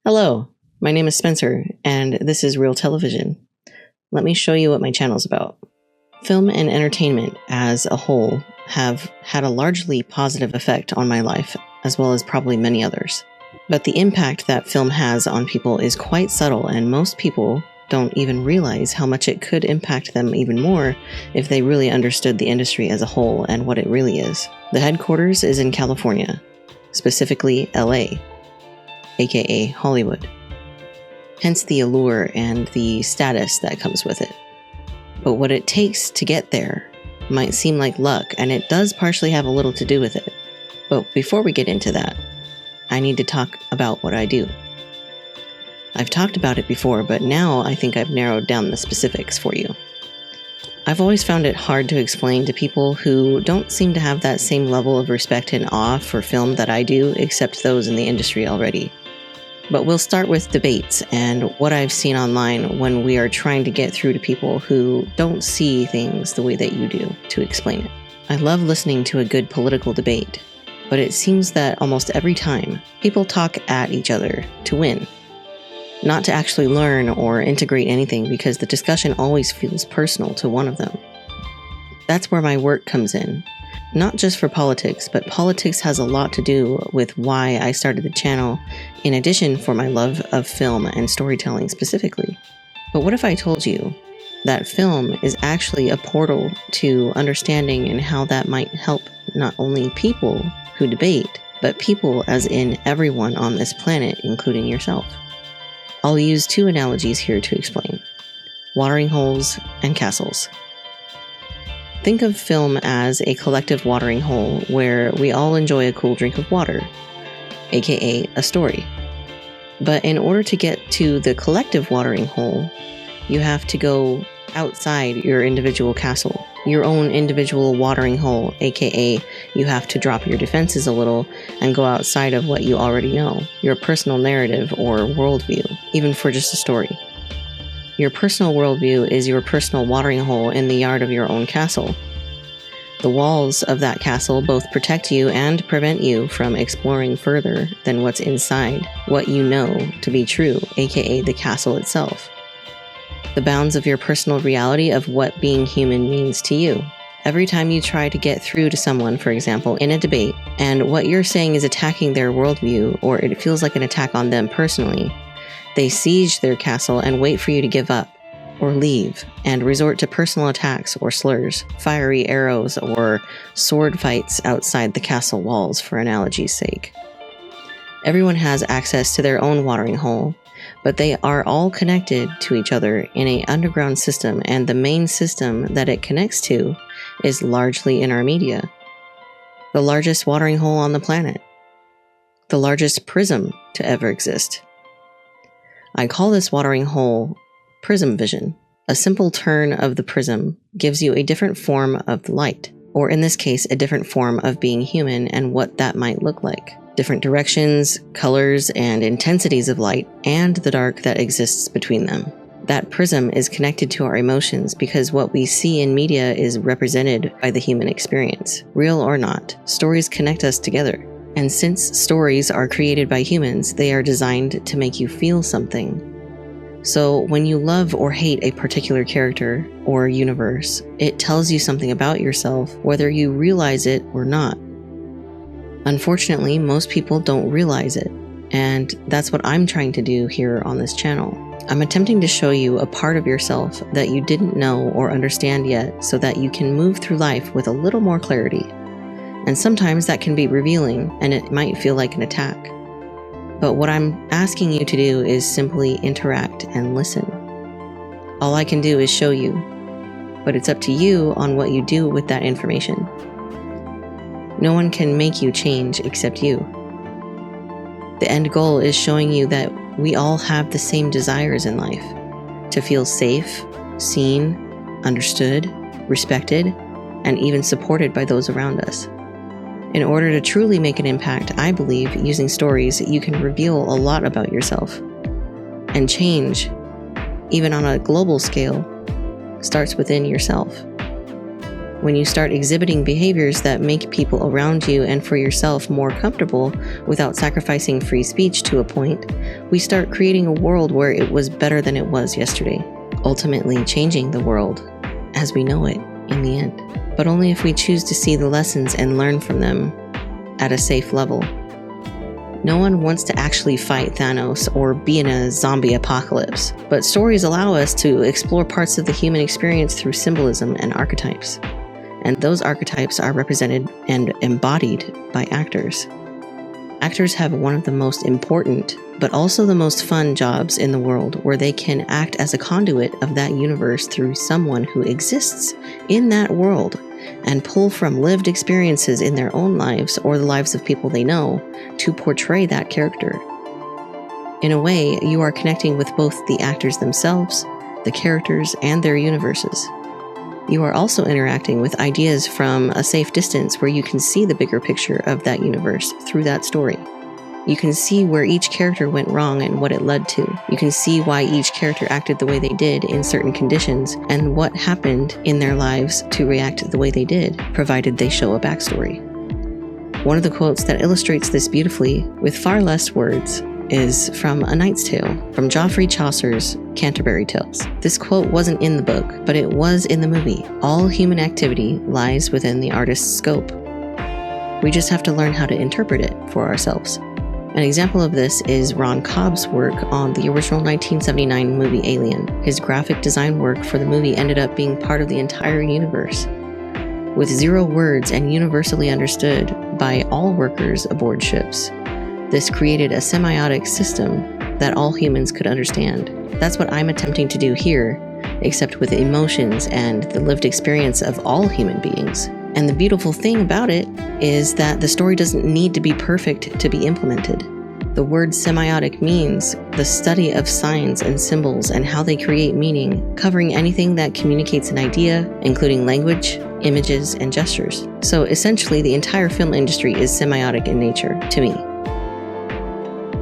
Hello, my name is Spencer, and this is Real Television. Let me show you what my channel's about. Film and entertainment as a whole have had a largely positive effect on my life, as well as probably many others. But the impact that film has on people is quite subtle, and most people don't even realize how much it could impact them even more if they really understood the industry as a whole and what it really is. The headquarters is in California, specifically LA, aka Hollywood. Hence the allure and the status that comes with it. But what it takes to get there might seem like luck, and it does partially have a little to do with it. But before we get into that, I need to talk about what I do. I've talked about it before, but now I think I've narrowed down the specifics for you. I've always found it hard to explain to people who don't seem to have that same level of respect and awe for film that I do, except those in the industry already. But we'll start with debates and what I've seen online when we are trying to get through to people who don't see things the way that you do to explain it. I love listening to a good political debate, but it seems that almost every time people talk at each other to win, not to actually learn or integrate anything, because the discussion always feels personal to one of them. That's where my work comes in. Not just for politics, but politics has a lot to do with why I started the channel, in addition for my love of film and storytelling specifically. But what if I told you that film is actually a portal to understanding, and how that might help not only people who debate, but people as in everyone on this planet, including yourself? I'll use two analogies here to explain: watering holes and castles. Think of film as a collective watering hole where we all enjoy a cool drink of water, aka a story. But in order to get to the collective watering hole, you have to go outside your individual castle, your own individual watering hole, aka you have to drop your defenses a little and go outside of what you already know, your personal narrative or worldview, even for just a story. Your personal worldview is your personal watering hole in the yard of your own castle. The walls of that castle both protect you and prevent you from exploring further than what's inside, what you know to be true, aka the castle itself. The bounds of your personal reality of what being human means to you. Every time you try to get through to someone, for example, in a debate, and what you're saying is attacking their worldview, or it feels like an attack on them personally, they siege their castle and wait for you to give up or leave, and resort to personal attacks or slurs, fiery arrows, or sword fights outside the castle walls, for analogy's sake. Everyone has access to their own watering hole, but they are all connected to each other in an underground system, and the main system that it connects to is largely in our media. The largest watering hole on the planet. The largest prism to ever exist. I call this watering hole prism vision. A simple turn of the prism gives you a different form of light, or in this case, a different form of being human and what that might look like. Different directions, colors, and intensities of light, and the dark that exists between them. That prism is connected to our emotions because what we see in media is represented by the human experience. Real or not, stories connect us together. And since stories are created by humans, they are designed to make you feel something. So when you love or hate a particular character or universe, it tells you something about yourself, whether you realize it or not. Unfortunately, most people don't realize it, and that's what I'm trying to do here on this channel. I'm attempting to show you a part of yourself that you didn't know or understand yet, so that you can move through life with a little more clarity. And sometimes that can be revealing, and it might feel like an attack. But what I'm asking you to do is simply interact and listen. All I can do is show you, but it's up to you on what you do with that information. No one can make you change except you. The end goal is showing you that we all have the same desires in life: to feel safe, seen, understood, respected, and even supported by those around us. In order to truly make an impact, I believe using stories, you can reveal a lot about yourself. And change, even on a global scale, starts within yourself. When you start exhibiting behaviors that make people around you and for yourself more comfortable without sacrificing free speech to a point, we start creating a world where it was better than it was yesterday, ultimately changing the world as we know it in the end. But only if we choose to see the lessons and learn from them at a safe level. No one wants to actually fight Thanos or be in a zombie apocalypse, but stories allow us to explore parts of the human experience through symbolism and archetypes. And those archetypes are represented and embodied by actors. Actors have one of the most important, but also the most fun jobs in the world, where they can act as a conduit of that universe through someone who exists in that world and pull from lived experiences in their own lives or the lives of people they know to portray that character. In a way, you are connecting with both the actors themselves, the characters, and their universes. You are also interacting with ideas from a safe distance where you can see the bigger picture of that universe through that story. You can see where each character went wrong and what it led to. You can see why each character acted the way they did in certain conditions and what happened in their lives to react the way they did, provided they show a backstory. One of the quotes that illustrates this beautifully, with far less words, is from A Knight's Tale, from Geoffrey Chaucer's Canterbury Tales. This quote wasn't in the book, but it was in the movie. All human activity lies within the artist's scope. We just have to learn how to interpret it for ourselves. An example of this is Ron Cobb's work on the original 1979 movie Alien. His graphic design work for the movie ended up being part of the entire universe. With 0 words and universally understood by all workers aboard ships, this created a semiotic system that all humans could understand. That's what I'm attempting to do here, except with emotions and the lived experience of all human beings. And the beautiful thing about it is that the story doesn't need to be perfect to be implemented. The word semiotic means the study of signs and symbols and how they create meaning, covering anything that communicates an idea, including language, images, and gestures. So essentially, the entire film industry is semiotic in nature, to me.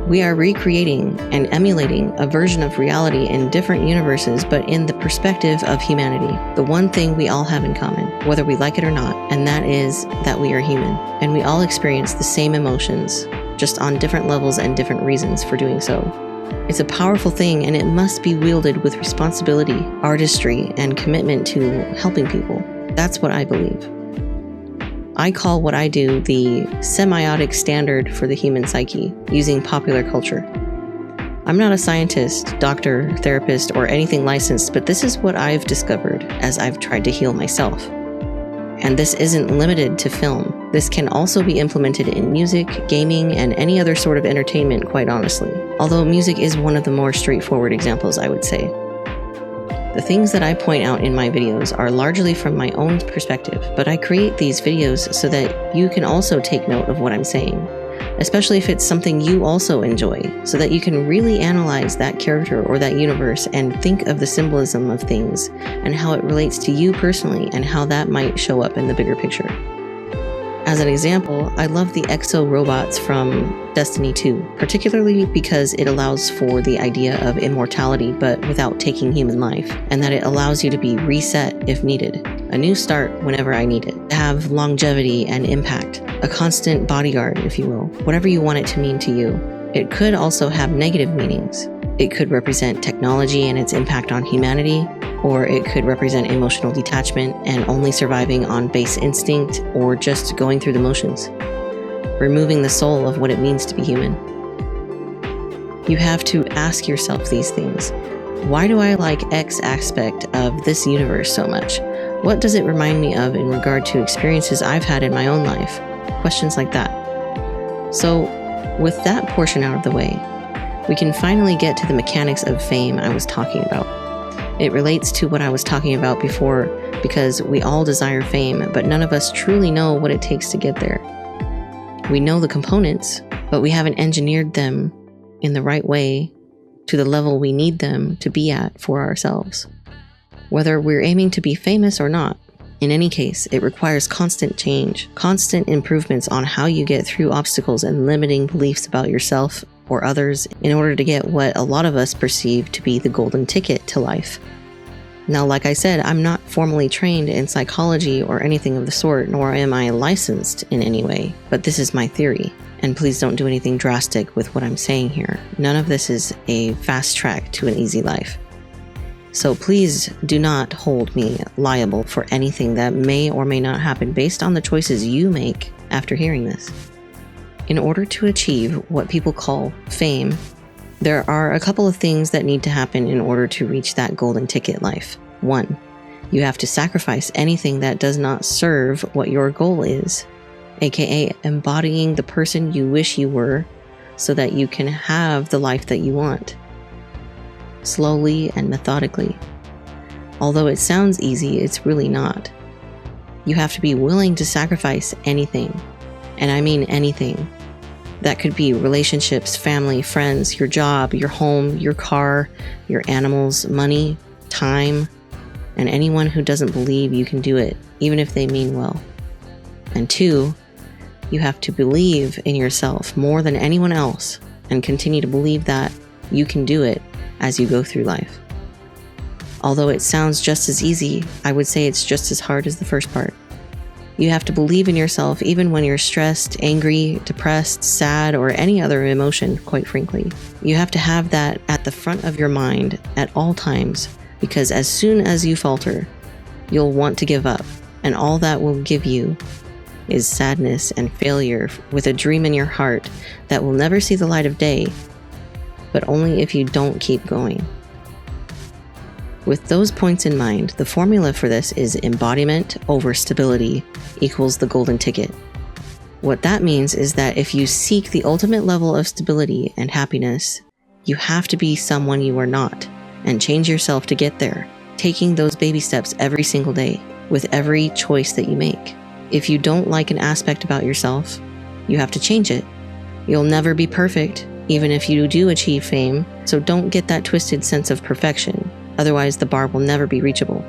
We are recreating and emulating a version of reality in different universes, but in the perspective of humanity. The one thing we all have in common, whether we like it or not, and that is that we are human. And we all experience the same emotions, just on different levels and different reasons for doing so. It's a powerful thing, and it must be wielded with responsibility, artistry, and commitment to helping people. That's what I believe. I call what I do the semiotic standard for the human psyche, using popular culture. I'm not a scientist, doctor, therapist, or anything licensed, but this is what I've discovered as I've tried to heal myself. And this isn't limited to film. This can also be implemented in music, gaming, and any other sort of entertainment, quite honestly. Although music is one of the more straightforward examples, I would say. The things that I point out in my videos are largely from my own perspective, but I create these videos so that you can also take note of what I'm saying, especially if it's something you also enjoy, so that you can really analyze that character or that universe and think of the symbolism of things and how it relates to you personally and how that might show up in the bigger picture. As an example, I love the exo robots from Destiny 2, particularly because it allows for the idea of immortality but without taking human life, and that it allows you to be reset if needed, a new start whenever I need it, have longevity and impact, a constant bodyguard, if you will, whatever you want it to mean to you. It could also have negative meanings. It could represent technology and its impact on humanity, or it could represent emotional detachment and only surviving on base instinct or just going through the motions, removing the soul of what it means to be human. You have to ask yourself these things. Why do I like X aspect of this universe so much? What does it remind me of in regard to experiences I've had in my own life? Questions like that. So, with that portion out of the way, we can finally get to the mechanics of fame I was talking about. It relates to what I was talking about before because we all desire fame, but none of us truly know what it takes to get there. We know the components, but we haven't engineered them in the right way to the level we need them to be at for ourselves. Whether we're aiming to be famous or not, in any case, it requires constant change, constant improvements on how you get through obstacles and limiting beliefs about yourself or others in order to get what a lot of us perceive to be the golden ticket to life. Now, like I said, I'm not formally trained in psychology or anything of the sort, nor am I licensed in any way, but this is my theory. And please don't do anything drastic with what I'm saying here. None of this is a fast track to an easy life. So please do not hold me liable for anything that may or may not happen based on the choices you make after hearing this. In order to achieve what people call fame, there are a couple of things that need to happen in order to reach that golden ticket life. 1, you have to sacrifice anything that does not serve what your goal is, aka embodying the person you wish you were so that you can have the life that you want. Slowly and methodically. Although it sounds easy, it's really not. You have to be willing to sacrifice anything, and I mean anything. That could be relationships, family, friends, your job, your home, your car, your animals, money, time, and anyone who doesn't believe you can do it, even if they mean well. And 2, you have to believe in yourself more than anyone else and continue to believe that you can do it as you go through life. Although it sounds just as easy, I would say it's just as hard as the first part. You have to believe in yourself even when you're stressed, angry, depressed, sad, or any other emotion, quite frankly. You have to have that at the front of your mind at all times, because as soon as you falter, you'll want to give up, and all that will give you is sadness and failure with a dream in your heart that will never see the light of day, but only if you don't keep going. With those points in mind, the formula for this is embodiment over stability equals the golden ticket. What that means is that if you seek the ultimate level of stability and happiness, you have to be someone you are not and change yourself to get there, taking those baby steps every single day with every choice that you make. If you don't like an aspect about yourself, you have to change it. You'll never be perfect, even if you do achieve fame, so don't get that twisted sense of perfection. Otherwise, the bar will never be reachable.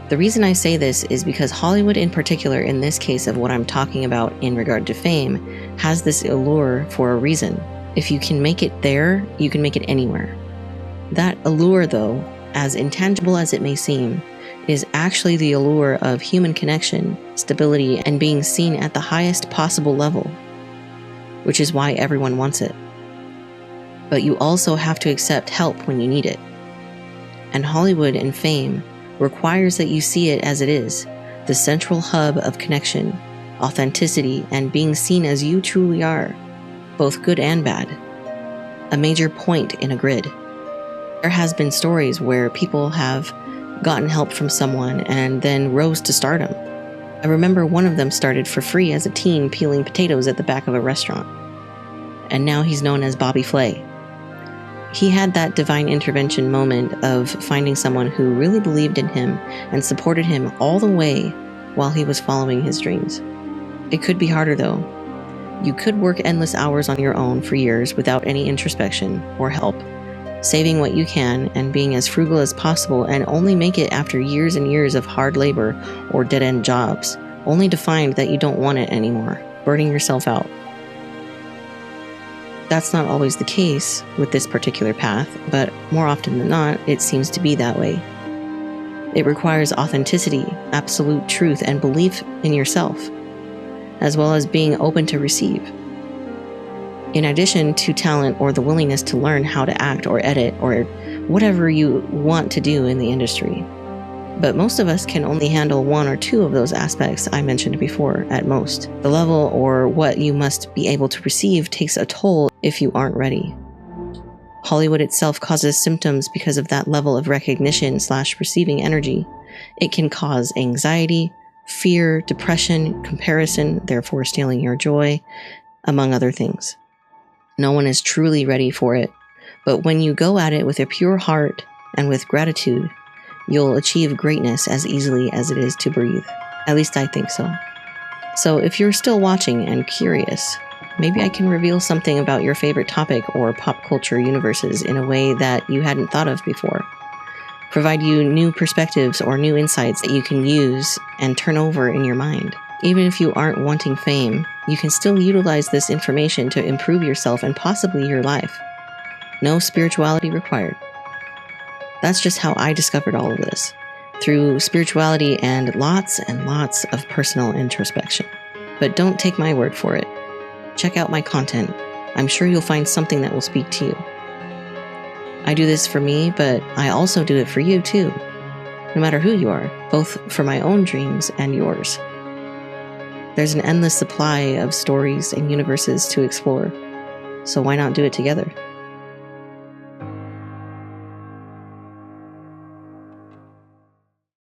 The reason I say this is because Hollywood in particular, in this case of what I'm talking about in regard to fame, has this allure for a reason. If you can make it there, you can make it anywhere. That allure, though, as intangible as it may seem, is actually the allure of human connection, stability, and being seen at the highest possible level, which is why everyone wants it. But you also have to accept help when you need it. And Hollywood and fame requires that you see it as it is, the central hub of connection, authenticity, and being seen as you truly are, both good and bad, a major point in a grid. There has been stories where people have gotten help from someone and then rose to stardom. I remember one of them started for free as a teen peeling potatoes at the back of a restaurant, and now he's known as Bobby Flay. He had that divine intervention moment of finding someone who really believed in him and supported him all the way while he was following his dreams. It could be harder though. You could work endless hours on your own for years without any introspection or help, saving what you can and being as frugal as possible, and only make it after years and years of hard labor or dead-end jobs, only to find that you don't want it anymore, burning yourself out. That's not always the case with this particular path, but more often than not, it seems to be that way. It requires authenticity, absolute truth, and belief in yourself, as well as being open to receive. In addition to talent or the willingness to learn how to act or edit or whatever you want to do in the industry. But most of us can only handle 1 or 2 of those aspects I mentioned before at most. The level or what you must be able to receive takes a toll if you aren't ready. Hollywood itself causes symptoms because of that level of recognition/receiving energy. It can cause anxiety, fear, depression, comparison, therefore stealing your joy, among other things. No one is truly ready for it, but when you go at it with a pure heart and with gratitude, you'll achieve greatness as easily as it is to breathe. At least I think so. So if you're still watching and curious, maybe I can reveal something about your favorite topic or pop culture universes in a way that you hadn't thought of before. Provide you new perspectives or new insights that you can use and turn over in your mind. Even if you aren't wanting fame, you can still utilize this information to improve yourself and possibly your life. No spirituality required. That's just how I discovered all of this. through spirituality and lots of personal introspection. But don't take my word for it. Check out my content. I'm sure you'll find something that will speak to you. I do this for me, but I also do it for you too. No matter who you are, both for my own dreams and yours. There's an endless supply of stories and universes to explore, so why not do it together?